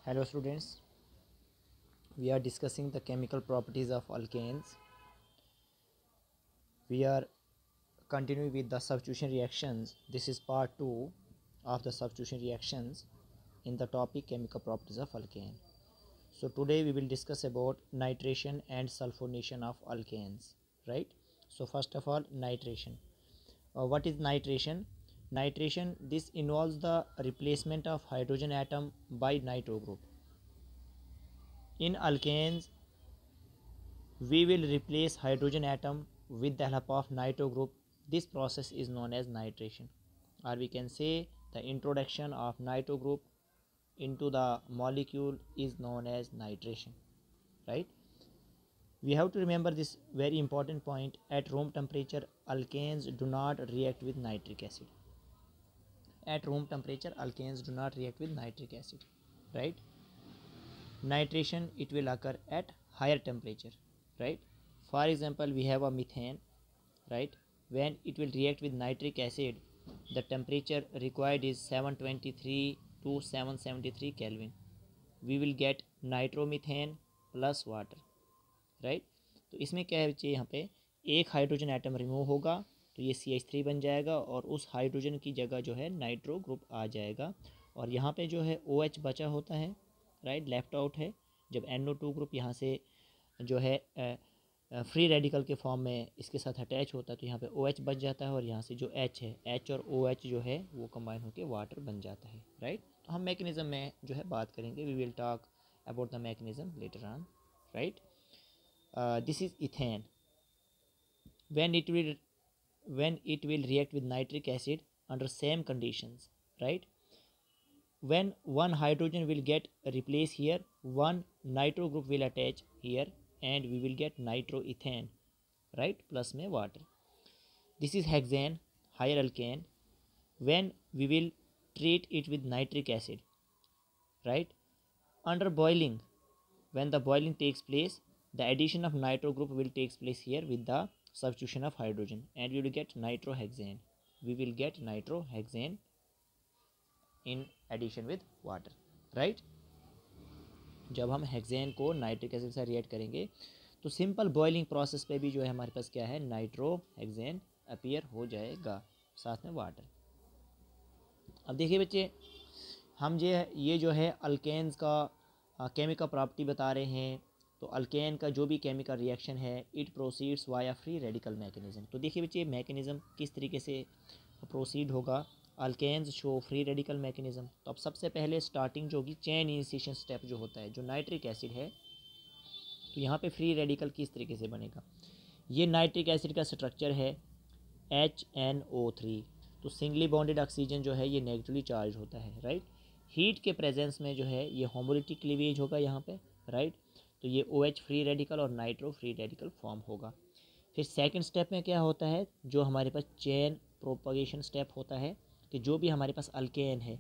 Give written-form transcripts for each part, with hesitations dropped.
Hello students, we are discussing the chemical properties of alkanes. We are continuing with the substitution reactions. This is part 2 of the substitution reactions in the topic chemical properties of alkane. So today we will discuss about nitration and sulfonation of alkanes, right? So first of all, nitration. What is nitration? Nitration, this involves the replacement of hydrogen atom by nitro group. In alkanes, we will replace hydrogen atom with the help of nitro group. This process is known as nitration, or we can say the introduction of nitro group into the molecule is known as nitration, right? We have to remember this very important point. At room temperature, alkanes do not react with nitric acid. At room temperature, alkanes do not react with nitric acid, right? Nitration, it will occur at higher temperature, right? For example, we have a methane, right? When it will react with nitric acid, the temperature required is 723 to 773 Kelvin. We will get nitromethane plus water, right? तो इसमें क्या है बच्चे, यहाँ पे एक hydrogen atom remove होगा तो ये CH3 बन जाएगा और उस हाइड्रोजन की जगह जो है नाइट्रो ग्रुप आ जाएगा और यहाँ पे जो है OH बचा होता है, राइट, लेफ्ट आउट है। जब NO2 ग्रुप यहाँ से जो है फ्री रेडिकल के फॉर्म में इसके साथ अटैच होता है तो यहाँ पे OH बच जाता है और यहाँ से जो H है, H और OH जो है वो कंबाइन होकर वाटर बन जाता है, राइट। तो हम मैकेनिज्म में जो है बात करेंगे, we will talk about the mechanism later on, right. This is ethane. When it will react with nitric acid under same conditions, right? When one hydrogen will get replaced here, one nitro group will attach here and we will get nitroethane, right, plus में water. This is hexane, higher alkane. When we will treat it with nitric acid, right, under boiling, when the boiling takes place, the addition of nitro group will takes place here with the substitution of hydrogen and we will get nitrohexane. We will get nitrohexane in addition with water, right? जब हम hexane को nitric acid से react करेंगे तो simple boiling process पे भी जो है हमारे पास क्या है, नाइट्रोहेक्सेन अपीयर हो जाएगा साथ में वाटर। अब देखिए बच्चे, हम ये जो है अल्केन्स का केमिकल प्रॉपर्टी बता रहे हैं। तो अल्केन का जो भी केमिकल रिएक्शन है it proceeds via free radical mechanism. तो देखिए बच्चे, मैकेनिज्म किस तरीके से प्रोसीड होगा। Alkanes show free radical mechanism. तो अब सबसे पहले स्टार्टिंग जो होगी, चेन इनिशिएशन स्टेप जो होता है, जो नाइट्रिक एसिड है, तो यहाँ पे फ्री रेडिकल किस तरीके से बनेगा। ये नाइट्रिक एसिड का स्ट्रक्चर है HNO3। तो सिंगली बॉन्डेड ऑक्सीजन जो है ये नेगेटिवली चार्ज होता है, राइट। हीट के प्रेजेंस में जो है ये होमोलिटिक क्लीवेज होगा यहाँ पे, राइट। तो ये OH फ्री रेडिकल और नाइट्रो फ्री रेडिकल फॉर्म होगा। फिर सेकंड स्टेप में क्या होता है, जो हमारे पास चेन प्रोपगेशन स्टेप होता है कि जो भी हमारे पास अल्केन है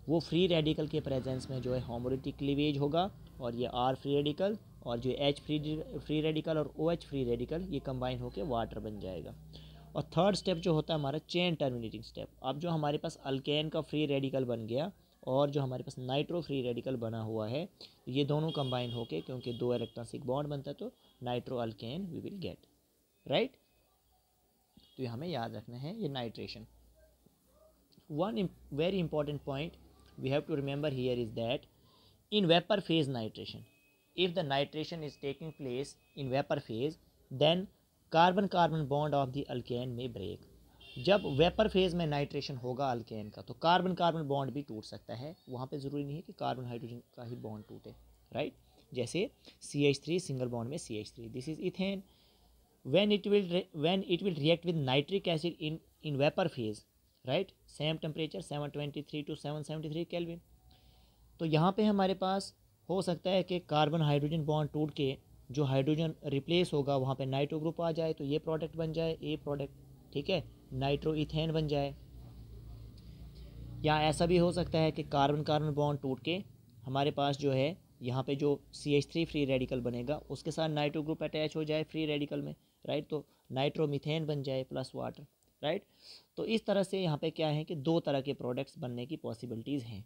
वो फ्री रेडिकल के प्रेजेंस में जो है होमोलिटिक क्लीवेज होगा और ये R फ्री रेडिकल और जो H फ्री रेडिकल और OH फ्री रेडिकल ये कंबाइन होकर वाटर बन जाएगा। और थर्ड स्टेप जो होता है हमारा चेन टर्मिनेटिंग स्टेप। अब जो हमारे पास अल्केन का फ्री रेडिकल बन गया और जो हमारे पास नाइट्रो फ्री रेडिकल बना हुआ है, ये दोनों कंबाइन होके, क्योंकि 2 इलेक्ट्रॉनिक बॉन्ड बनता है तो nitro alkane we will get, right. तो ये हमें याद रखना है, ये nitration. One very important point we have to remember here is that in vapour phase nitration, if the nitration is taking place in vapour phase, then carbon carbon bond of the alkane में break. जब vapour phase में nitration होगा alkane का तो carbon carbon bond भी टूट सकता है। वहाँ पे ज़रूरी नहीं है कि कार्बन हाइड्रोजन का ही बॉन्ड टूटे, राइट। जैसे CH3 सिंगल बॉन्ड में CH3, this is ethane. when it will react with nitric acid in vapor phase, right, same temperature 723 to 773 Kelvin। तो यहाँ पे हमारे पास हो सकता है कि कार्बन हाइड्रोजन बॉन्ड टूट के जो हाइड्रोजन रिप्लेस होगा वहाँ पे नाइट्रो ग्रुप आ जाए तो ये प्रोडक्ट बन जाए, ए प्रोडक्ट, ठीक है, नाइट्रो इथेन बन जाए। या ऐसा भी हो सकता है कि कार्बन कार्बन बॉन्ड टूट के हमारे पास जो है यहाँ पे जो CH3 फ्री रेडिकल बनेगा उसके साथ नाइट्रो ग्रुप अटैच हो जाए फ्री रेडिकल में, राइट। तो नाइट्रोमीथेन बन जाए प्लस वाटर, राइट। तो इस तरह से यहाँ पे क्या है कि 2 तरह के प्रोडक्ट्स बनने की पॉसिबिलिटीज़ हैं,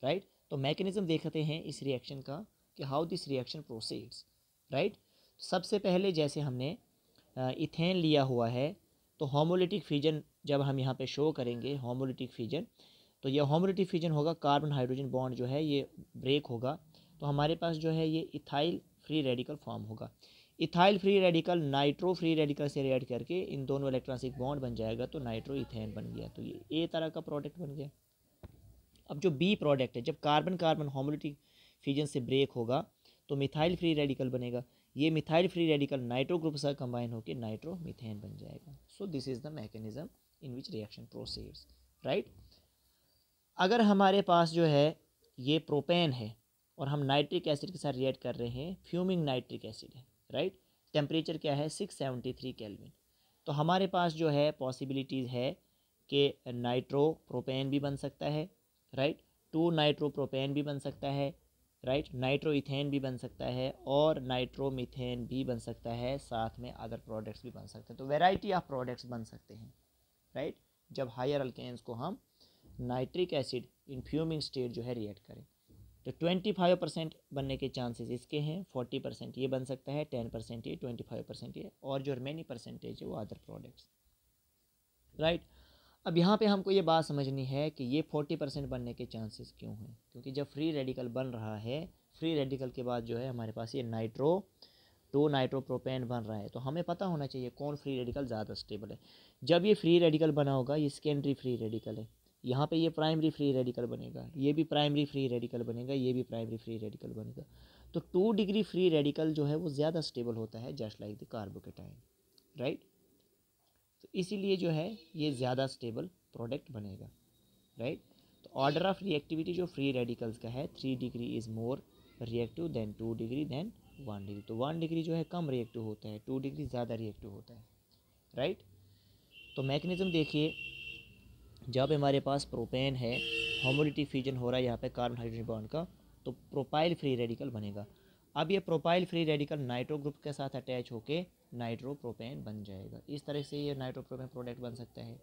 राइट। तो मैकेनिज्म देखते हैं इस रिएक्शन का कि how this reaction proceeds, right. सबसे पहले जैसे हमने इथेन लिया हुआ है, तो होमोलिटिक फ्यूजन जब हम यहाँ पे शो करेंगे होमोलिटिक फ्यूजन, तो ये होमोलिटिक फ्यूजन होगा, कार्बन हाइड्रोजन बॉन्ड जो है ये ब्रेक होगा, तो हमारे पास जो है ये इथाइल फ्री रेडिकल फॉर्म होगा। Ethyl free radical nitro free radical से रिएक्ट करके इन दोनों इलेक्ट्रॉन से एक बॉन्ड बन जाएगा, तो नाइट्रो इथेन बन गया, तो ये ए तरह का प्रोडक्ट बन गया। अब जो बी प्रोडक्ट है, जब कार्बन कार्बन होमोलिटिक फ्यूजन से ब्रेक होगा तो मिथाइल फ्री रेडिकल बनेगा, ये methyl free radical nitro group से कंबाइन होकर नाइट्रो मीथेन बन जाएगा। So this is the mechanism in which reaction proceeds, right. अगर हमारे पास जो है ये प्रोपेन है और हम नाइट्रिक एसिड के साथ रिएक्ट कर रहे हैं, फ्यूमिंग नाइट्रिक एसिड है, राइट, टेम्परेचर क्या है 673 केल्विन, तो हमारे पास जो है पॉसिबिलिटीज़ है कि नाइट्रो प्रोपेन भी बन सकता है, राइट, 2 नाइट्रो प्रोपेन भी बन सकता है, राइट, नाइट्रो इथेन भी बन सकता है और नाइट्रो मीथेन भी बन सकता है, साथ में अदर प्रोडक्ट्स भी बन सकते हैं, तो वैरायटी ऑफ प्रोडक्ट्स बन सकते हैं, राइट, जब हायर अल्केन्स को हम nitric acid in fuming state जो है रिएक्ट करें। तो 25% बनने के चांसेस इसके हैं, 40% ये बन सकता है, 10% ये, 25% ये, और जो रिमेनिंग परसेंटेज है वो अदर प्रोडक्ट्स, राइट। अब यहाँ पे हमको ये बात समझनी है कि ये 40% बनने के चांसेस क्यों हैं, क्योंकि जब फ्री रेडिकल बन रहा है, फ्री रेडिकल के बाद जो है हमारे पास ये नाइट्रो 2 नाइट्रोप्रोपेन बन रहा है, तो हमें पता होना चाहिए कौन फ्री रेडिकल ज़्यादा स्टेबल है। जब ये फ्री रेडिकल बना होगा, ये सेकेंडरी फ्री रेडिकल है, यहाँ पे ये प्राइमरी फ्री रेडिकल बनेगा, ये भी प्राइमरी फ्री रेडिकल बनेगा, ये भी प्राइमरी फ्री रेडिकल बनेगा, तो 2 डिग्री फ्री रेडिकल जो है वो ज़्यादा स्टेबल होता है, just like the carbocation, right. तो इसीलिए जो है ये ज़्यादा स्टेबल प्रोडक्ट बनेगा, राइट। तो ऑर्डर ऑफ रिएक्टिविटी जो फ्री रेडिकल्स का है, 3 degree is more reactive than 2 degree than 1 degree, तो 1 डिग्री जो है कम रिएक्टिव होता है, 2 डिग्री ज़्यादा रिएक्टिव होता है, राइट। तो मैकेनिज्म देखिए, जब हमारे पास प्रोपेन है, होमोलिटिक फ्यूजन हो रहा है यहाँ पे कार्बन हाइड्रोजन बॉन्ड का, तो प्रोपाइल फ्री रेडिकल बनेगा। अब ये propyl free radical nitro group के साथ अटैच होके नाइट्रो प्रोपेन बन जाएगा, इस तरह से ये नाइट्रो प्रोपेन प्रोडक्ट बन सकता है।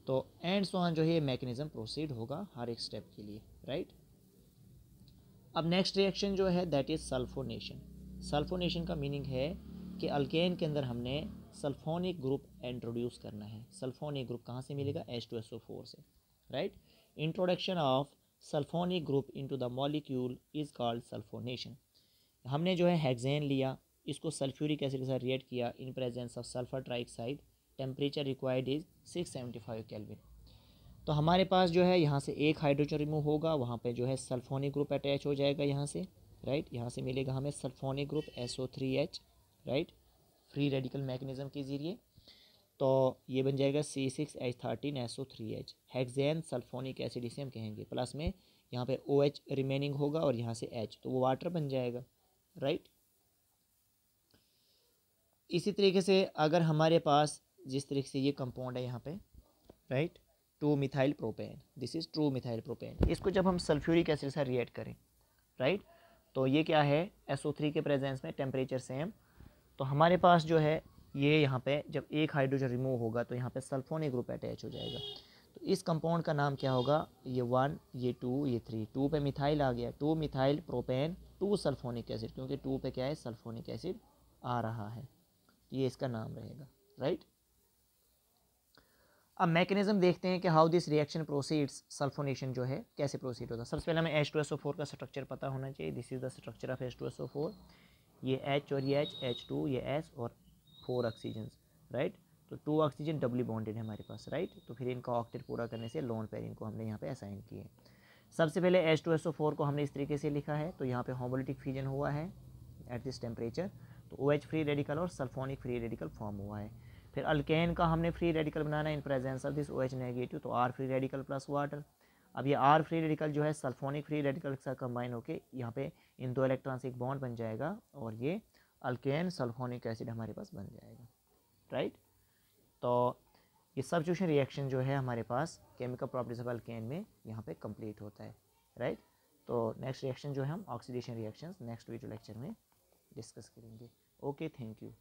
तो एंड सो ऑन जो है ये मैकेनिज्म प्रोसीड होगा हर एक स्टेप के लिए, राइट। अब नेक्स्ट रिएक्शन जो है दैट इज सल्फोनेशन। सल्फोनेशन का मीनिंग है कि अल्केन के अंदर हमने सल्फोनिक ग्रुप इंट्रोड्यूस करना है। सल्फोनिक ग्रुप कहाँ से मिलेगा? H2SO4 से, right. Introduction of sulphonic group into the molecule is called sulphonation. हमने जो है हेक्सेन लिया, इसको सल्फ्यूरिक एसिड के साथ रिएक्ट किया in presence of sulphur trioxide, temperature required is 675 kelvin. तो हमारे पास जो है यहाँ से एक हाइड्रोजन रिमूव होगा, वहाँ पे जो है सल्फोनिक ग्रुप अटैच हो जाएगा यहाँ से, राइट। यहाँ से मिलेगा हमें sulphonic group SO3H, right, free radical mechanism के ज़रिए। तो ये बन जाएगा C6H13SO3H, हेक्सेन सल्फोनिक एसिड इसे हम कहेंगे। प्लस में यहाँ पे OH रिमेनिंग होगा और यहाँ से H, तो वो वाटर बन जाएगा, राइट। इसी तरीके से अगर हमारे पास जिस तरीके से ये कंपाउंड है यहाँ पे, right, 2 methyl propane, this is 2 methyl propane, इसको जब हम सल्फ्यूरिक एसिड से रिएक्ट करें, राइट, तो ये क्या है, SO3 के प्रेजेंस में टेम्परेचर सेम, तो हमारे पास जो है ये यहाँ पे जब एक हाइड्रोजन रिमूव होगा तो यहाँ पे सल्फोनिक ग्रुप अटैच हो जाएगा। तो इस कंपाउंड का नाम क्या होगा? ये 1, ये 2, ये 3, 2 पे मिथाइल आ गया, 2 मिथाइल प्रोपेन 2 सल्फोनिक एसिड, क्योंकि 2 पे क्या है, सल्फोनिक एसिड आ रहा है, ये इसका नाम रहेगा, राइट। अब मैकेनिज्म देखते हैं कि how this reaction proceeds. Sulphonation जो है कैसे प्रोसीड होता है। सबसे पहले हमें H2SO4 का स्ट्रक्चर पता होना चाहिए। This is the structure of H2SO4, ये H और ये H2, ये S और 4 ऑक्सीजन, राइट। तो 2 ऑक्सीजन डबली बॉन्डेड है हमारे पास, राइट। तो फिर इनका ऑक्टेट पूरा करने से लोन पेयर इनको हमने यहाँ पे असाइन किए। सबसे पहले H2SO4 को हमने इस तरीके से लिखा है, तो यहाँ पे होमोलिटिक फ्यूजन हुआ है एट दिस टेम्परेचर, तो OH फ्री रेडिकल और सल्फोनिक फ्री रेडिकल फॉर्म हुआ है। फिर अल्केन का हमने फ्री रेडिकल बनाना है in presence of this OH negative, तो R free radical plus water. अब ये R फ्री रेडिकल जो है सल्फोनिक फ्री रेडिकल के साथ कंबाइन होकर यहाँ पे इन 2 इलेक्ट्रॉन से एक बॉन्ड बन जाएगा और ये अल्केन सल्फोनिक एसिड हमारे पास बन जाएगा, राइट। तो ये सब्स्टिट्यूशन रिएक्शन जो है हमारे पास केमिकल प्रॉपर्टीज ऑफ अल्केन में यहाँ पे कंप्लीट होता है, राइट। तो नेक्स्ट रिएक्शन जो है हम oxidation reactions next video lecture में डिस्कस करेंगे। Okay, thank you.